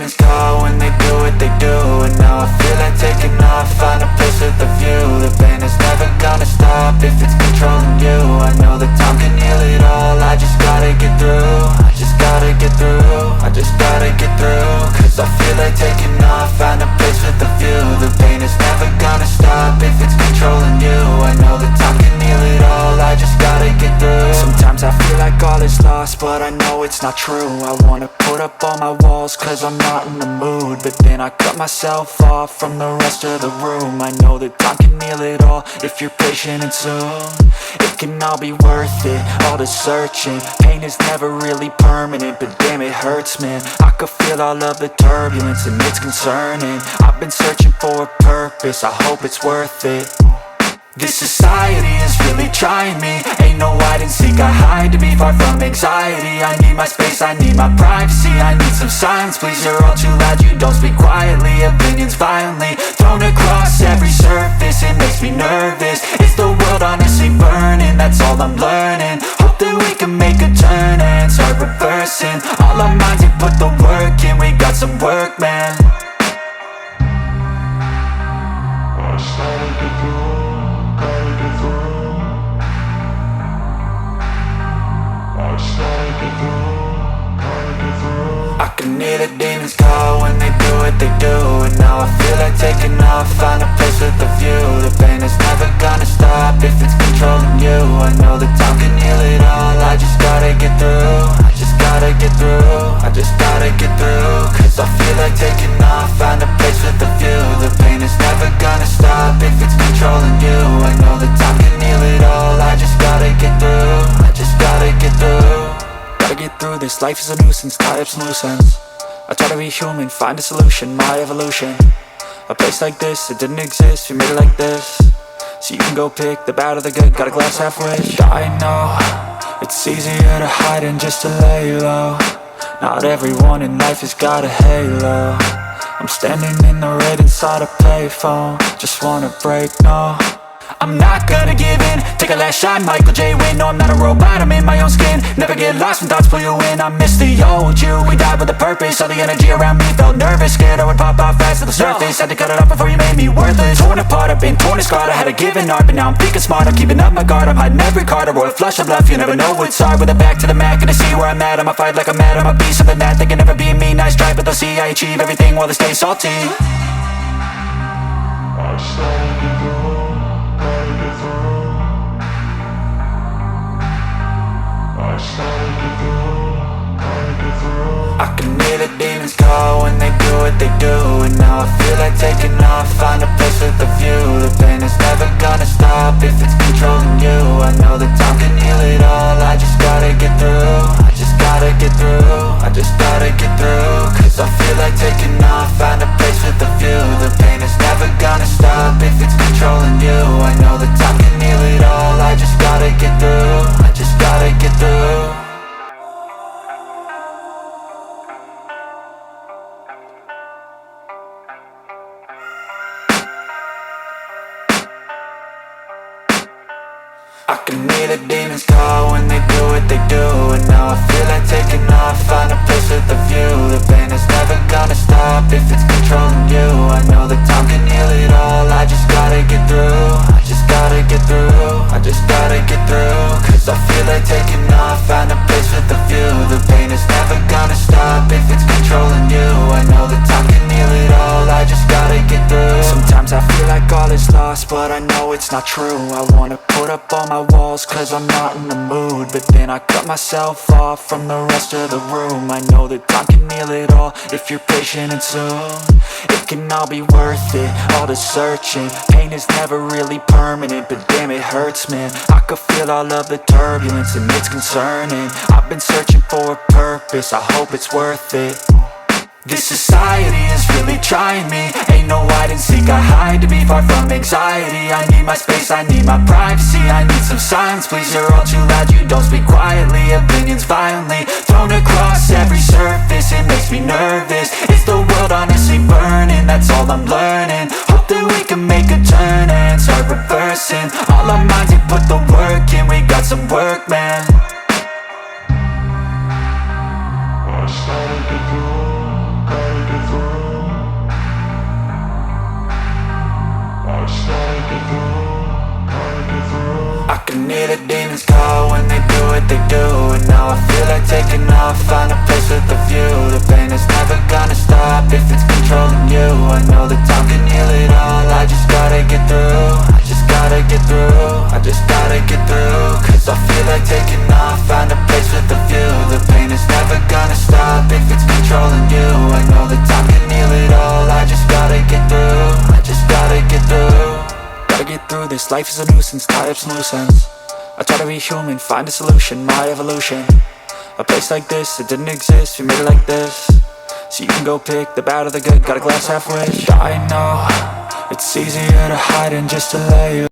demons call when they do what they do. And now I feel like taking off, find a place with a view. The pain is never gonna stop if it's controlling you. I know that time can heal it all, I just gotta get through. I just gotta get through, I just gotta get through. Cause I feel like taking off, find a place with a view. The pain is never gonna stop if it's controlling you. I know that time can heal it all, I just gotta get through. Sometimes I feel like all is lost, but I know it's not true. I wanna put up all my walls cause I'm not in the mood, but then I cut myself off from the rest of the room. I know that time can heal it all if you're patient and soon. It can all be worth it, all the searching. Pain is never really permanent, but damn it hurts, man. I could feel all of the turbulence and it's concerning. I've been searching for a purpose, I hope it's worth it. This society is really trying me. Ain't no hide and seek, I hide to be far from anxiety. I need my space, I need my privacy. I need some silence, please, you're all too loud. You don't speak quietly, opinions violently thrown across every surface. It makes me nervous, it's the world honestly burning. That's all I'm learning, hope that we can make a turn and start reversing. All our minds, we put the work in, we got some work, man. I started to grow. I can hear the demons call when they do what they do. And now I feel like taking off, find a place with a view. The pain is never gonna stop if it's controlling you. I know that time can heal it all, I just gotta get through. I just gotta get through, I just gotta get through. Cause I feel like taking off, find a place with a view. The pain is never gonna stop if it's controlling you. I know that time can heal it all, I just gotta get through. I just gotta get through. Gotta get through this, life is a nuisance, tie up some loose ends. I try to be human, find a solution, my evolution. A place like this, it didn't exist, we made it like this. So you can go pick the bad or the good, got a glass halfway. I know, it's easier to hide than just to lay low. Not everyone in life has got a halo. I'm standing in the red inside a payphone, just wanna break, no. I'm not gonna give in, take a last shot, Michael J. Win. No, I'm not a robot, I'm in my own skin. Never get lost when thoughts pull you in. I miss the old you, we died with a purpose. All the energy around me felt nervous, scared I would pop off fast to the surface. Had to cut it off before you made me worthless. Torn apart, I've been torn and scarred. I had a given art, but now I'm thinking smart. I'm keeping up my guard, I'm hiding every card. A royal flush of love, you never know what's hard. With a back to the mat, gonna see where I'm at. I'ma fight like I'm mad, I'ma be something that they can never be me. Nice try, but they'll see I achieve everything while they stay salty. I started to grow. I can hear the demons call when they do what they do. And now I feel like taking off, find a place with a view. The pain is never gonna stop if it's controlling you. I know that time can heal it all, I just gotta get through. I just gotta get through, I just gotta get through. Cause I feel like taking off, find a place with a view. The pain is never gonna stop if it's controlling you. I know that time can heal it all, I just gotta get through. I just gotta get through. I can hear the demons call when they do what they do. And now I feel like taking off, find a place with a view. The pain is never gonna stop if it's controlling you. I know that time can heal it all, I just gotta get through. I just gotta get through, I just gotta get through. Cause I feel like taking off, find a place with a view. The pain is never gonna stop if it's controlling you. I know that time can heal it all, I just gotta get through. Sometimes I feel like all is lost, but I know it's not true. I wanna put up all my walls cause I'm not in the mood, but then I cut myself off from the rest of the room. I know that time can heal it all if you're patient and soon. It can all be worth it, all the searching. Pain is never really permanent, but damn it hurts, man. I could feel all of the turbulence and it's concerning. I've been searching for a purpose, I hope it's worth it. This society is really trying me. Ain't no hide and seek, I hide to be far from anxiety. I need my space, I need my privacy. I need some silence, please, you're all too loud. You don't speak quietly, opinions violently thrown across every surface. It makes me nervous, it's the world honestly burning. That's all I'm learning, hope that we can make a turn and start reversing. All our minds, we put the work in, we got some work, man. I started to grow, gotta get I can hear the demons call when they do what they do. And now I feel like taking off, find a place with a view. The pain is never gonna stop if it's controlling you. I know that time can heal it all, I just gotta get through. I just gotta get through, I just gotta get through. Cause I feel like taking off, find a place with a view. The pain is never gonna stop if it's controlling you. I know that time can heal it all, I just gotta get through. I just gotta get through. Gotta get through this, life is a nuisance, tie up some loose ends. I try to be human, find a solution, my evolution. A place like this, it didn't exist, we made it like this. So you can go pick the bad or the good, got a glass half wish. I know, it's easier to hide than just to let you